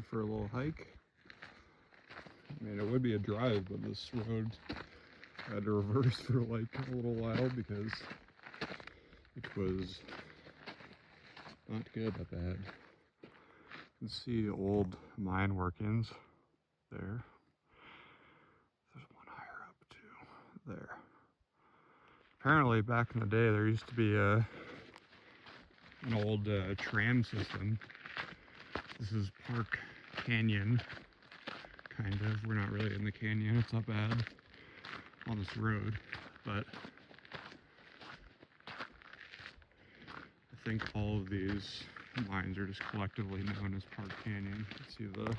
for a little hike. I mean, it would be a drive, but this road I had to reverse for like a little while because it was not good up ahead. You can see old mine workings there. There's one higher up too, there. Apparently back in the day there used to be an old tram system. This is Park Canyon, kind of. We're not really in the canyon, it's not bad on this road, but I think all of these mines are just collectively known as Park Canyon. You can see the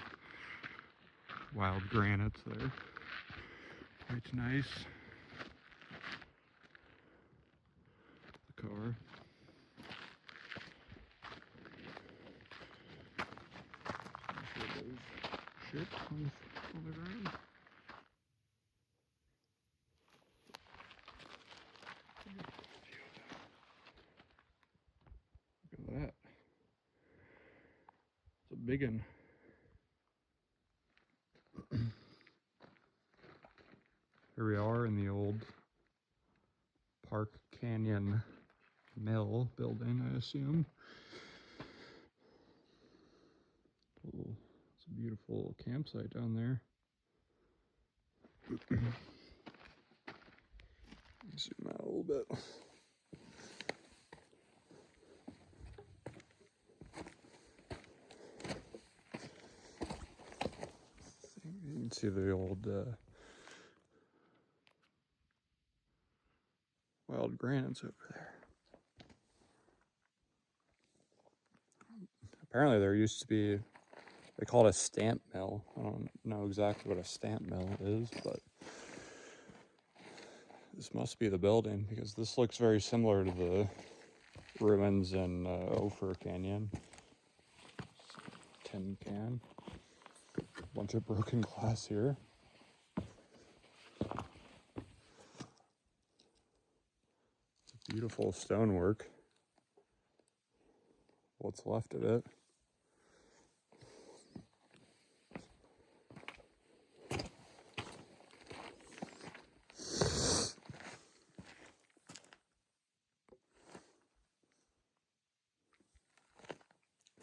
wild granites there. Quite nice. The car. Shit on the ground. Look at that. It's a big one. Here we are in the old Park Canyon Mill building, I assume. Ooh, it's a beautiful campsite down there. Zoom out a little bit. You can see the old wild granites over there. Apparently there used to be, they call it a stamp mill. I don't know exactly what a stamp mill is, but this must be the building because this looks very similar to the ruins in Ophir Canyon. Tin can. Bunch of broken glass here. It's beautiful stonework. What's left of it.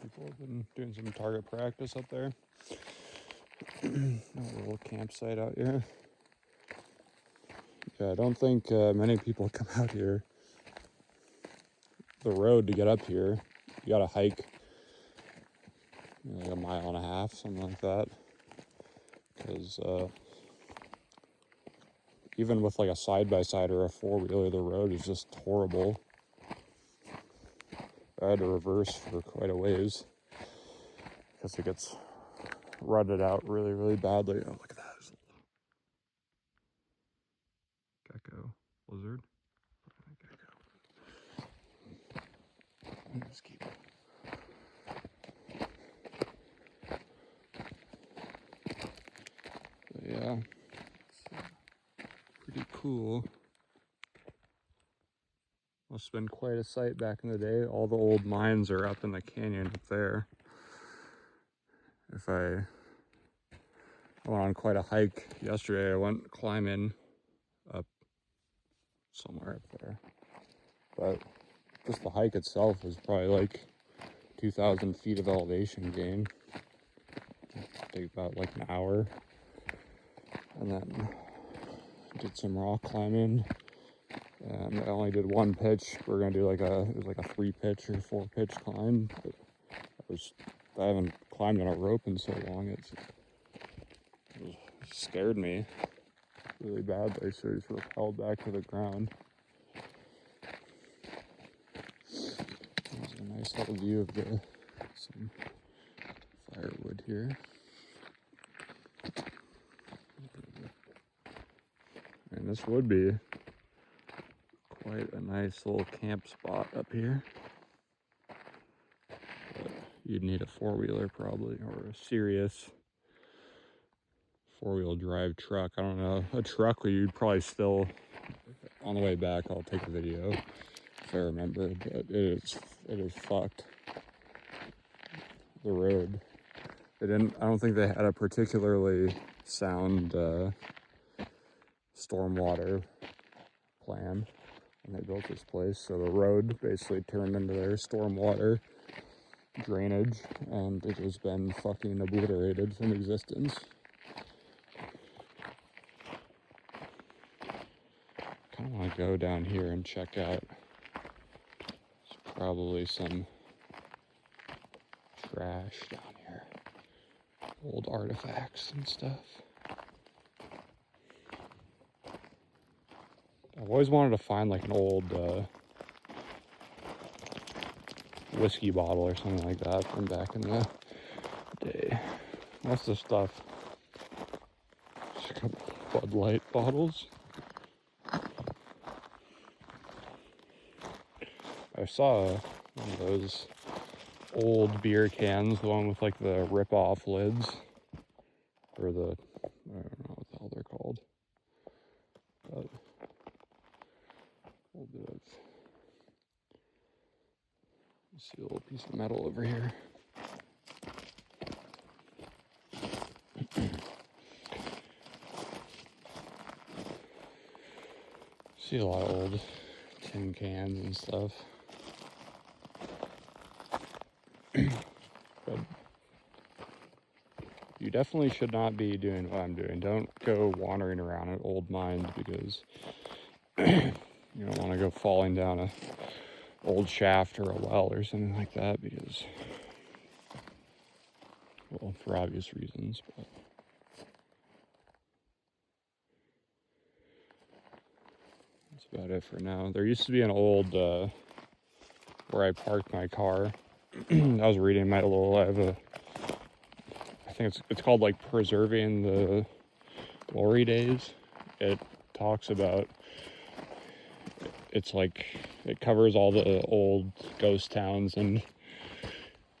People have been doing some target practice up there. A little campsite out here. Yeah, I don't think many people come out here. The road to get up here, you gotta hike like a mile and a half, something like that. Because even with like a side-by-side or a four-wheeler, the road is just horrible. I had to reverse for quite a ways because it gets rutted out really, really badly. Oh, look at that. There's a gecko. Lizard. Gecko. Let me just keep it. So, yeah. It's pretty cool. Must have been quite a sight back in the day. All the old mines are up in the canyon up there. I went on quite a hike yesterday. I went climbing up somewhere up there. But just the hike itself was probably like 2,000 feet of elevation gain. Take about like an hour. And then did some rock climbing. And I only did one pitch. We're gonna do it was like a 3-pitch or 4-pitch climb. But I haven't climbed on a rope in so long. It scared me really badly, so I just rappelled back to the ground. There's a nice little view of some firewood here. And this would be quite a nice little camp spot up here. But you'd need a four-wheeler probably, or a serious four-wheel drive truck. I don't know. A truck you'd probably still, on the way back I'll take a video if I remember, but it is fucked. The road I don't think they had a particularly sound stormwater plan when they built this place. So the road basically turned into their stormwater drainage, and it has been fucking obliterated from existence. Kind of want to go down here and check out. There's probably some trash down here, old artifacts and stuff. I've always wanted to find like an old whiskey bottle or something like that from back in the day. That's the stuff. Just a couple Bud Light bottles. I saw one of those old beer cans, the one with like the rip-off lids, or the, I don't know what the hell they're called, but a little bit of, see a little piece of metal over here. See a lot of old tin cans and stuff. But you definitely should not be doing what I'm doing. Don't go wandering around at old mines, because you don't want to go falling down a old shaft or a well or something like that, because, well, for obvious reasons, but that's about it for now. There used to be an old where I parked my car. I was reading my little, I think it's called like Preserving the Glory Days. It talks about, it's like, it covers all the old ghost towns and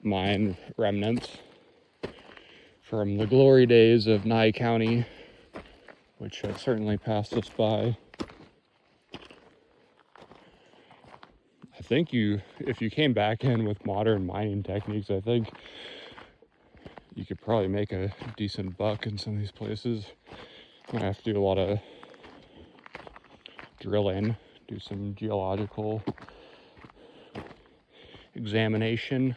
mine remnants from the glory days of Nye County, which have certainly passed us by. I think if you came back in with modern mining techniques, I think you could probably make a decent buck in some of these places. You might have to do a lot of drilling, do some geological examination.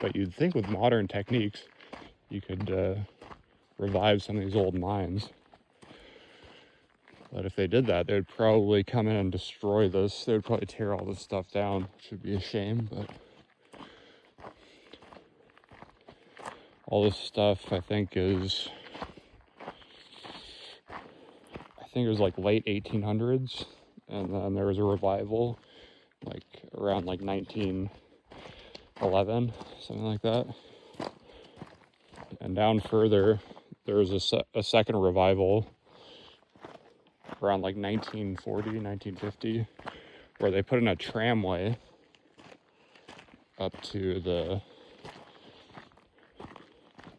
But you'd think with modern techniques, you could revive some of these old mines. But if they did that, they would probably come in and destroy this. They would probably tear all this stuff down, which would be a shame, but all this stuff, I think it was like late 1800s, and then there was a revival, like around like 1911, something like that. And down further, there was a second revival around like 1940, 1950, where they put in a tramway up to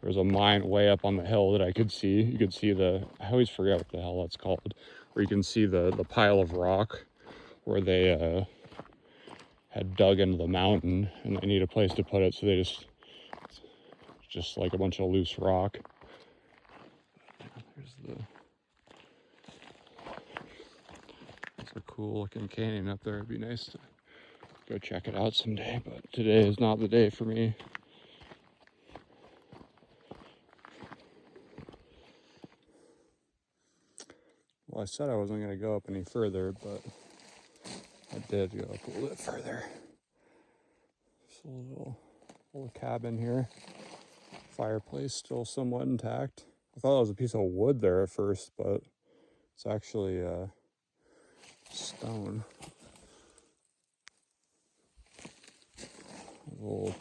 there's a mine way up on the hill that I could see. You could see I always forget what the hell that's called, where you can see the pile of rock where they had dug into the mountain, and they need a place to put it, so they just like a bunch of loose rock. It's a cool looking canyon up there. It'd be nice to go check it out someday, but today is not the day for me. Well, I said I wasn't going to go up any further, but I did go up a little bit further. There's a little cabin here. Fireplace still somewhat intact. I thought it was a piece of wood there at first, but it's actually stone. A little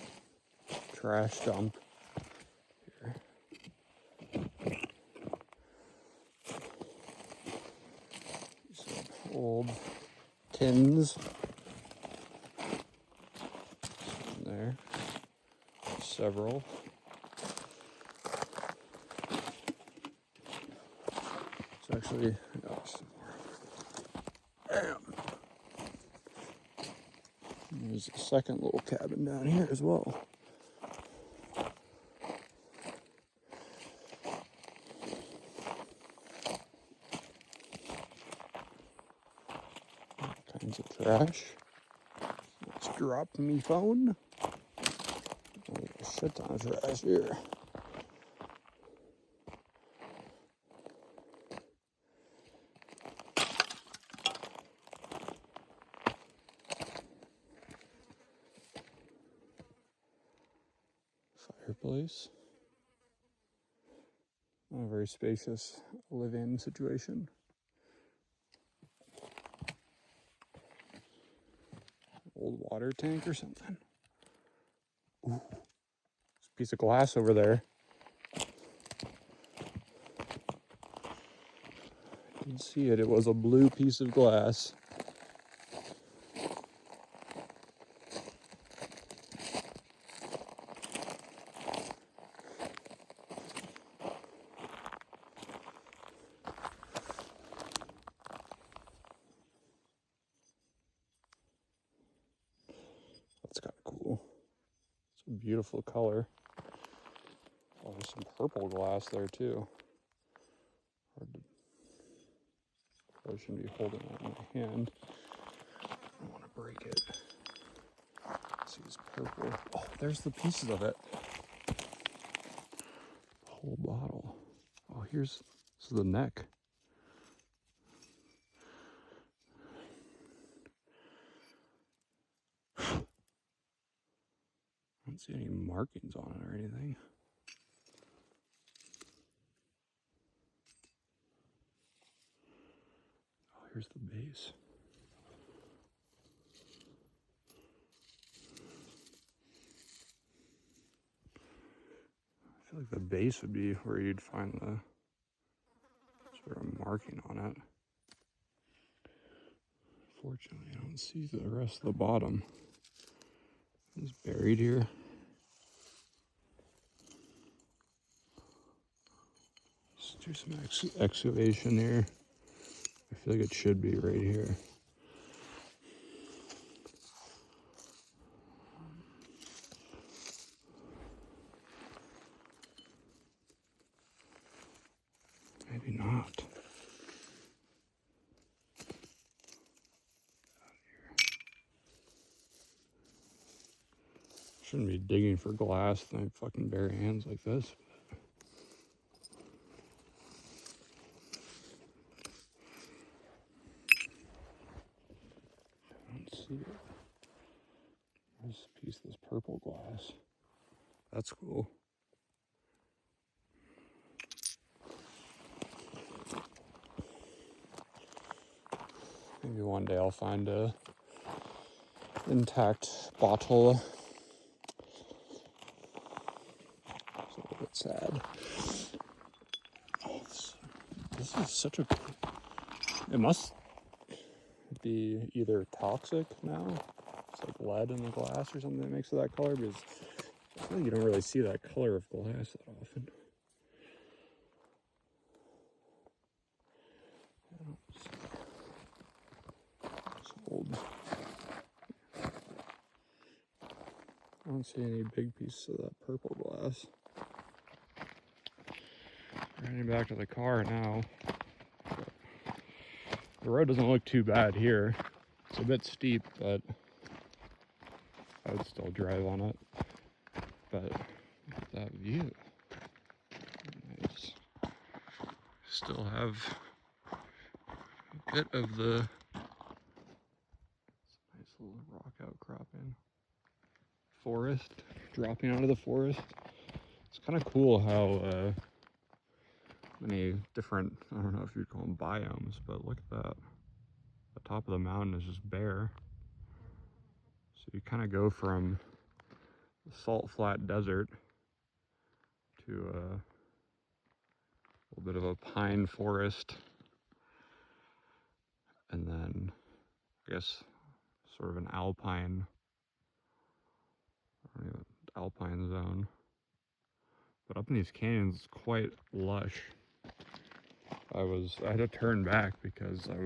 trash dump here. Some old tins in there. Several. It's actually, some more. Bam. And there's a second little cabin down here as well. All kinds of trash. Let's drop me phone. There's a shit ton of trash here. Fireplace. Not a very spacious live-in situation. Old water tank or something. Ooh, there's a piece of glass over there. You can see it. It was a blue piece of glass. That's kind of cool. It's a beautiful color. Oh, there's some purple glass there too. Hard to, I shouldn't be holding that in my hand. I don't want to break it. Let's see, it's purple. Oh, there's the pieces of it. Whole bottle. Oh, this is the neck. I don't see any markings on it or anything. Oh, here's the base. I feel like the base would be where you'd find the sort of marking on it. Fortunately, I don't see the rest of the bottom. It's buried here. Let's do some excavation here. I feel like it should be right here. Maybe not. Shouldn't be digging for glass with my fucking bare hands like this. I don't see it. There's a piece of this purple glass. That's cool. Maybe one day I'll find a intact bottle. It's a little bit sad. Oh, this is such a... It must be either toxic now. It's like lead in the glass or something that makes it that color, because I feel like you don't really see that color of glass that often. It's old. I don't see any big pieces of that purple glass. Running back to the car now. The road doesn't look too bad here. It's a bit steep, but I would still drive on it. But look at that view. Nice. Still have a bit of the nice little rock outcropping. Forest, dropping out of the forest. It's kind of cool how many different, I don't know if you'd call them biomes, but look at that. The top of the mountain is just bare. So you kind of go from the salt flat desert to a little bit of a pine forest, and then I guess sort of an alpine zone. But up in these canyons, it's quite lush. I had to turn back because it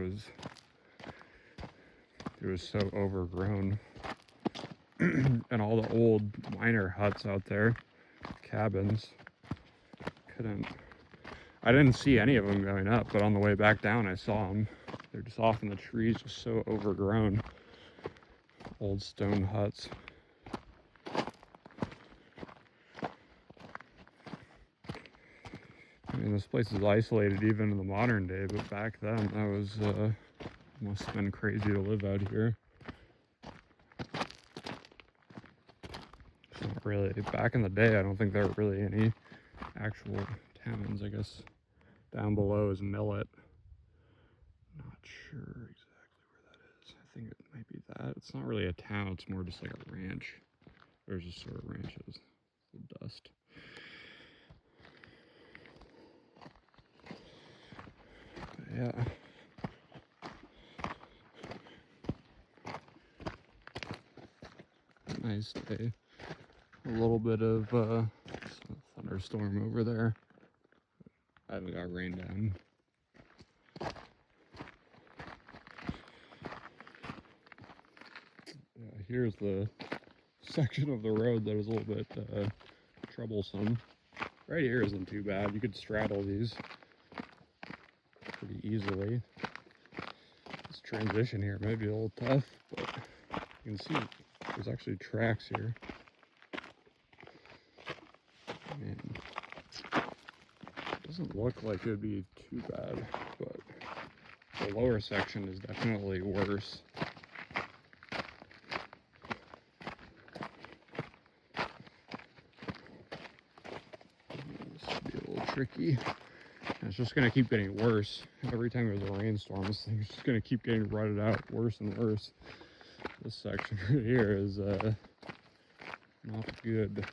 was so overgrown. and all the old miner huts out there, cabins. I didn't see any of them going up, but on the way back down I saw them. They're just off in the trees, just so overgrown. Old stone huts. I mean, this place is isolated even in the modern day, but back then that was must have been crazy to live out here. It's not really, back in the day I don't think there were really any actual towns. I guess down below is Millet. Not sure exactly where that is. I think it might be that. It's not really a town, it's more just like a ranch. There's just sort of ranches. The dust. But yeah. Nice day. A little bit of thunderstorm over there. I haven't got rain down. Yeah, here's the section of the road that is a little bit troublesome. Right here isn't too bad. You could straddle these pretty easily. This transition here may be a little tough, but you can see there's actually tracks here. Man, it doesn't look like it would be too bad, but the lower section is definitely worse. This would be a little tricky. And it's just going to keep getting worse. Every time there's a rainstorm, this thing's just going to keep getting rutted out worse and worse. This section right here is not good.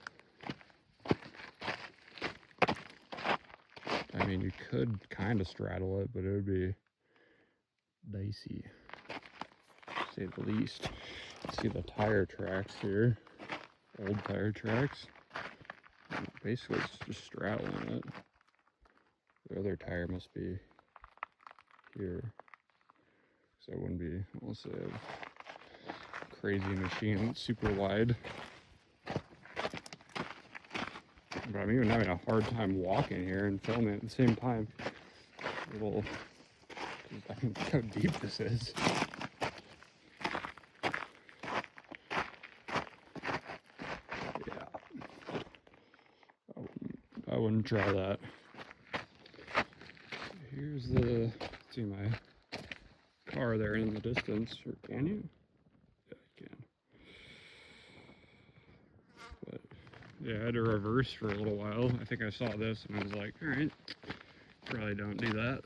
I mean, you could kind of straddle it, but it would be dicey, to say the least. See the tire tracks here, old tire tracks. And basically, it's just straddling it. The other tire must be here, so it wouldn't be, unless they have a crazy machine that's super wide. But I'm even having a hard time walking here and filming at the same time. I don't know how deep this is. Yeah. I wouldn't try that. Here's the, see my car there in the distance, or can you? Yeah, you can. But yeah, I had to reverse for a little while. I think I saw this and I was like, all right, probably don't do that.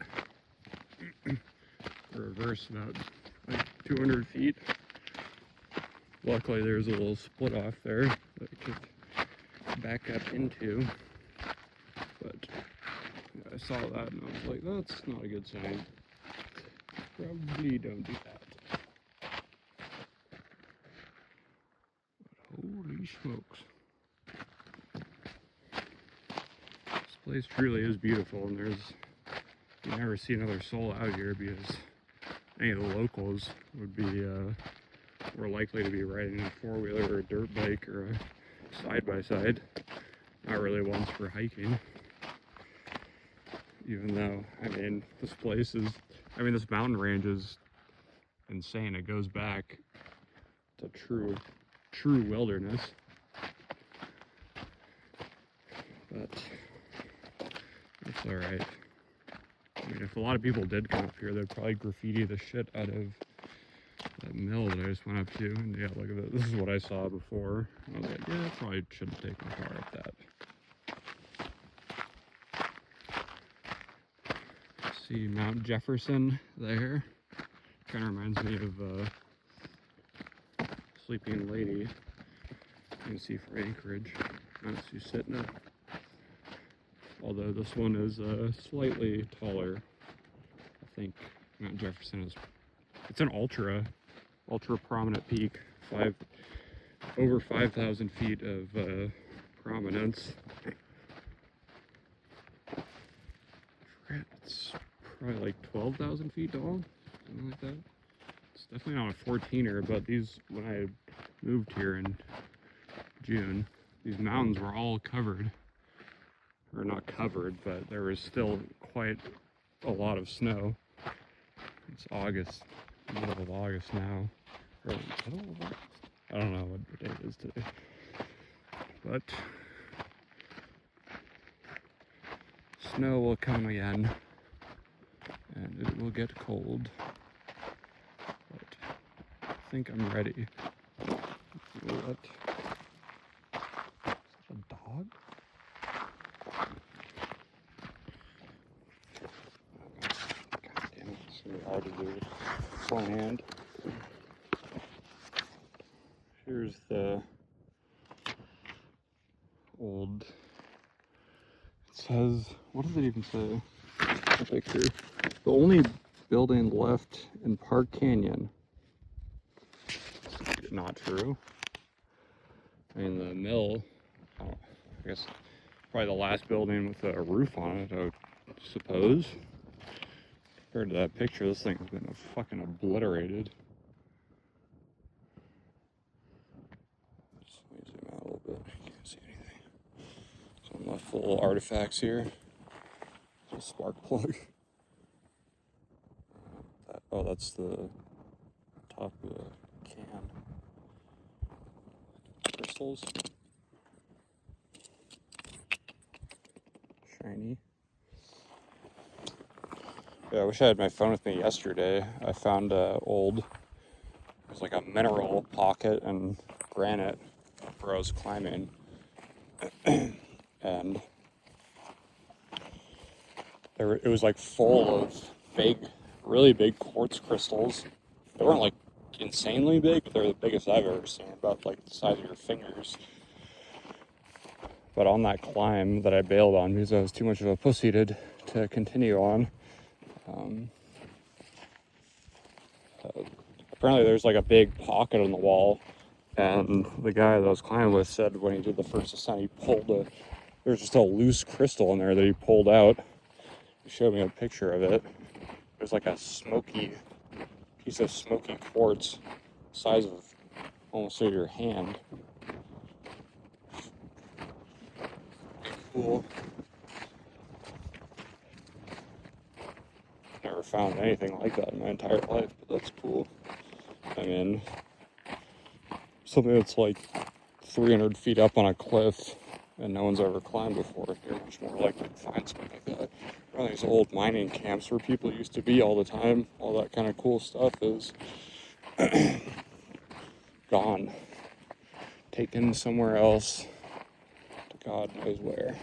Reverse about like 200 feet. Luckily there's a little split off there that I could back up into. But yeah, I saw that and I was like, that's not a good sign. Probably don't do that. But holy smokes. This place truly is beautiful, and you never see another soul out here because any of the locals would be more likely to be riding a four-wheeler or a dirt bike or a side-by-side. Not really ones for hiking. Even though, I mean, this mountain range is insane. It goes back to true wilderness. But it's alright. I mean, if a lot of people did come up here, they'd probably graffiti the shit out of that mill that I just went up to. And yeah, look at that. This is what I saw before. I was like, yeah, I probably shouldn't take my car up that. See Mount Jefferson there. Kind of reminds me of Sleeping Lady. You can see for Anchorage. Mount Susitna. Although this one is slightly taller. I think Mount Jefferson is. It's an ultra prominent peak. Over 5,000 feet of prominence. I forget, it's probably like 12,000 feet tall, something like that. It's definitely not a 14er, but these, when I moved here in June, these mountains were all covered, or not covered, but there was still quite a lot of snow. It's August, middle of August now, or middle of August? I don't know what the date is today, but snow will come again, and it will get cold, but I think I'm ready. What? Is that a dog? God damn it, it's gonna be hard to do with one hand. Here's the old, it says, what does it even say? The picture. The only building left in Park Canyon. Not true. I mean, the mill, I guess probably the last building with a roof on it, I would suppose. Compared to that picture, this thing's been fucking obliterated. Let me zoom out a little bit. I can't see anything. Some full artifacts here. A spark plug. Oh, that's the top of the can. Crystals. Shiny. Yeah, I wish I had my phone with me yesterday. I found it was like a mineral pocket and granite where I was climbing. And it was like full of really big quartz crystals. They weren't like insanely big, but they're the biggest I've ever seen, about like the size of your fingers. But on that climb that I bailed on because I was too much of a pussy to continue on, apparently there's like a big pocket on the wall, and the guy that I was climbing with said when he did the first ascent, he pulled there's just a loose crystal in there that he pulled out. He showed me a picture of it. It was like a piece of smoky quartz, size of almost your hand. Cool. Never found anything like that in my entire life, but that's cool. I mean, something that's like 300 feet up on a cliff and no one's ever climbed before, you're much more likely to find something like that. Around these old mining camps where people used to be all the time, all that kind of cool stuff is gone. Taken somewhere else to God knows where.